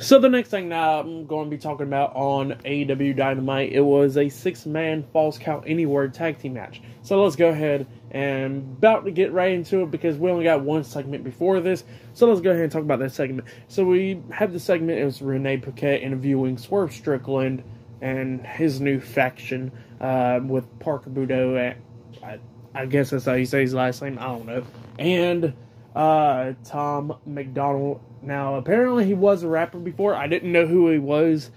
So the next thing now I'm going to be talking about on AEW Dynamite, it was a 6-man Falls Count Anywhere tag team match. So let's go ahead and about to get right into it because we only got one segment before this. So let's go ahead and talk about that segment. So we have the segment, it was Renee Paquette interviewing Swerve Strickland and his new faction with Parker Boudreaux. I guess that's how you say his last name, I don't know. And Tom McDonald. Now, apparently he was a rapper before. I didn't know who he was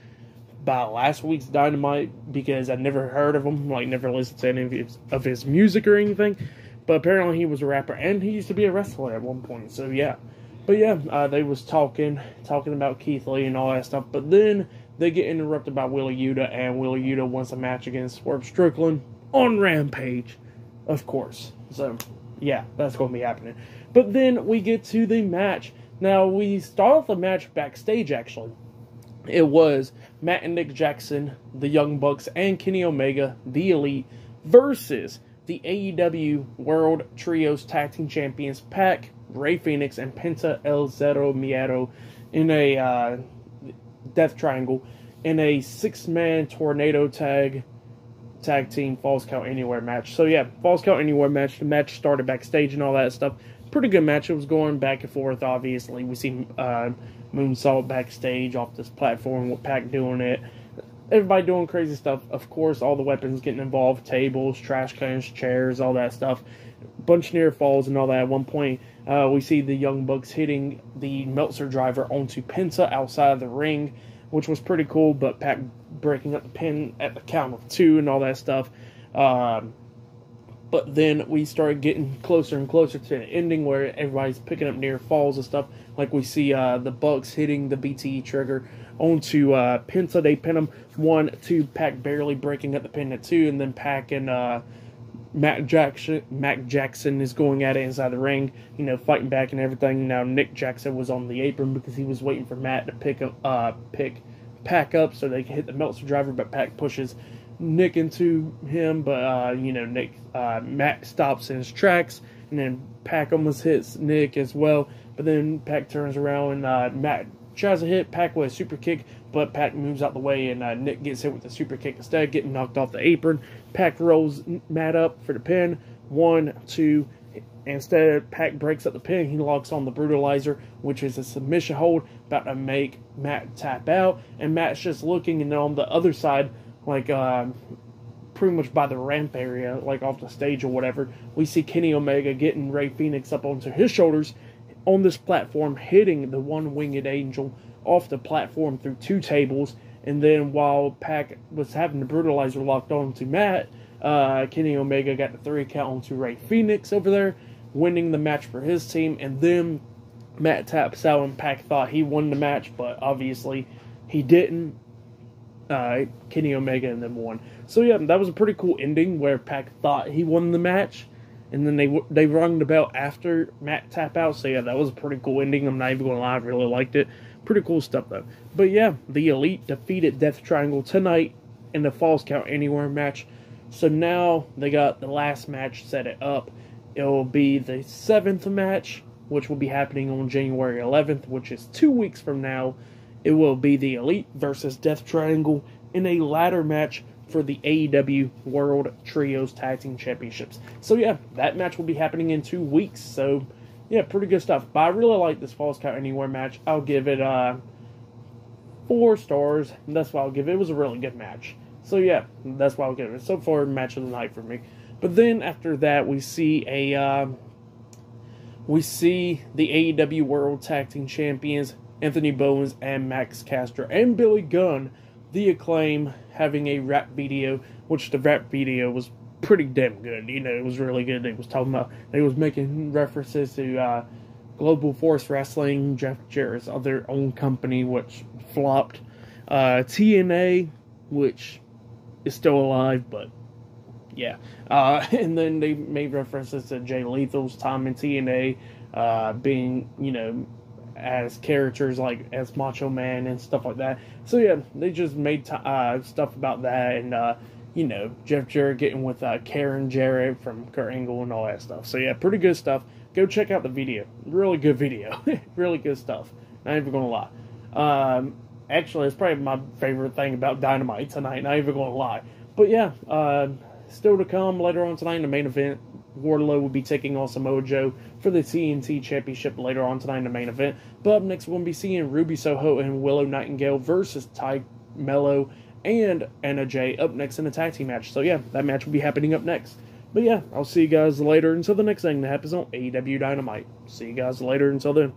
by last week's Dynamite because I'd never heard of him, like never listened to any of his music or anything. But apparently he was a rapper, and he used to be a wrestler at one point. So yeah, but yeah, they was talking about Keith Lee and all that stuff. But then they get interrupted by Wheeler Yuta, and Wheeler Yuta wants a match against Swerve Strickland on Rampage, of course. So yeah, that's going to be happening. But then we get to the match. Now, we start off the match backstage, actually. It was Matt and Nick Jackson, the Young Bucks, and Kenny Omega, the Elite, versus the AEW World Trios Tag Team Champions, Pac, Rey Fenix, and Penta El Zero Miedo in a Death Triangle in a 6-man tornado tag team Falls Count Anywhere match. So yeah, Falls Count Anywhere match. The match started backstage and all that stuff. Pretty good match. It was going back and forth, obviously. We see Moonsault backstage off this platform with Pac doing it. Everybody doing crazy stuff. Of course, all the weapons getting involved. Tables, trash cans, chairs, all that stuff. Bunch of near falls and all that. At one point, we see the Young Bucks hitting the Meltzer driver onto Penta outside of the ring, which was pretty cool, but Pac breaking up the pin at the count of 2 and all that stuff. But then we started getting closer and closer to the ending where everybody's picking up near falls and stuff. Like we see the Bucks hitting the BTE trigger onto Penta. They pin him 1, 2, Pac barely breaking up the pin at 2. And then Pac and Mac Jackson is going at it inside the ring, you know, fighting back and everything. Now Nick Jackson was on the apron because he was waiting for Matt to pick Pac up so they could hit the Meltzer driver, but Pac pushes Nick into him, but you know, Mac stops in his tracks, and then Pac almost hits Nick as well, but then Pac turns around and Matt tries to hit Pac with a super kick, but Pac moves out the way and Nick gets hit with a super kick instead, getting knocked off the apron. Pac rolls Matt up for the pin, 1, 2, instead Pac breaks up the pin. He locks on the brutalizer, which is a submission hold, about to make Matt tap out, and Matt's just looking, and then on the other side, like pretty much by the ramp area, like off the stage or whatever, we see Kenny Omega getting Rey Fenix up onto his shoulders on this platform, hitting the one-winged angel off the platform through 2 tables. And then while Pac was having the brutalizer locked on to Matt, Kenny Omega got the 3 count onto Rey Fenix over there, winning the match for his team. And then Matt taps out, and Pac thought he won the match, but obviously he didn't. Kenny Omega and them won. So yeah, that was a pretty cool ending where Pac thought he won the match, and then they rung the bell after Matt tap out. So yeah, that was a pretty cool ending. I'm not even going to lie, I really liked it. Pretty cool stuff though. But yeah, the Elite defeated Death Triangle tonight in the Falls Count Anywhere match. So now they got the last match set it up. It will be the 7th match, which will be happening on January 11th, which is 2 weeks from now. It will be the Elite versus Death Triangle in a ladder match for the AEW World Trios Tag Team Championships. So yeah, that match will be happening in 2 weeks. So yeah, pretty good stuff. But I really like this Falls Count Anywhere match. I'll give it 4 stars. That's why I'll give it. It was a really good match. So yeah, that's why I'll give it. So far, match of the night for me. But then after that, we see the AEW World Tag Team Champions, Anthony Bowens and Max Caster and Billy Gunn, the Acclaim, having a rap video, which the rap video was pretty damn good. You know, it was really good. They was making references to Global Force Wrestling, Jeff Jarrett's other own company, which flopped, TNA, which is still alive, but yeah. And then they made references to Jay Lethal's time in TNA, being, you know, as characters like as Macho Man and stuff like that. So yeah, they just made stuff about that, and you know, Jeff Jarrett getting with Karen Jarrett from Kurt Angle and all that stuff. So yeah, pretty good stuff. Go check out the video. Really good video. Really good stuff. Not even gonna lie. Actually, it's probably my favorite thing about Dynamite tonight, not even going to lie. But yeah, still to come later on tonight in the main event, Wardlow will be taking on Samoa Joe for the TNT Championship later on tonight in the main event. But up next, we'll be seeing Ruby Soho and Willow Nightingale versus Ty Mello and Anna Jay up next in a tag team match. So yeah, that match will be happening up next. But yeah, I'll see you guys later until the next thing that happens on AEW Dynamite. See you guys later until then.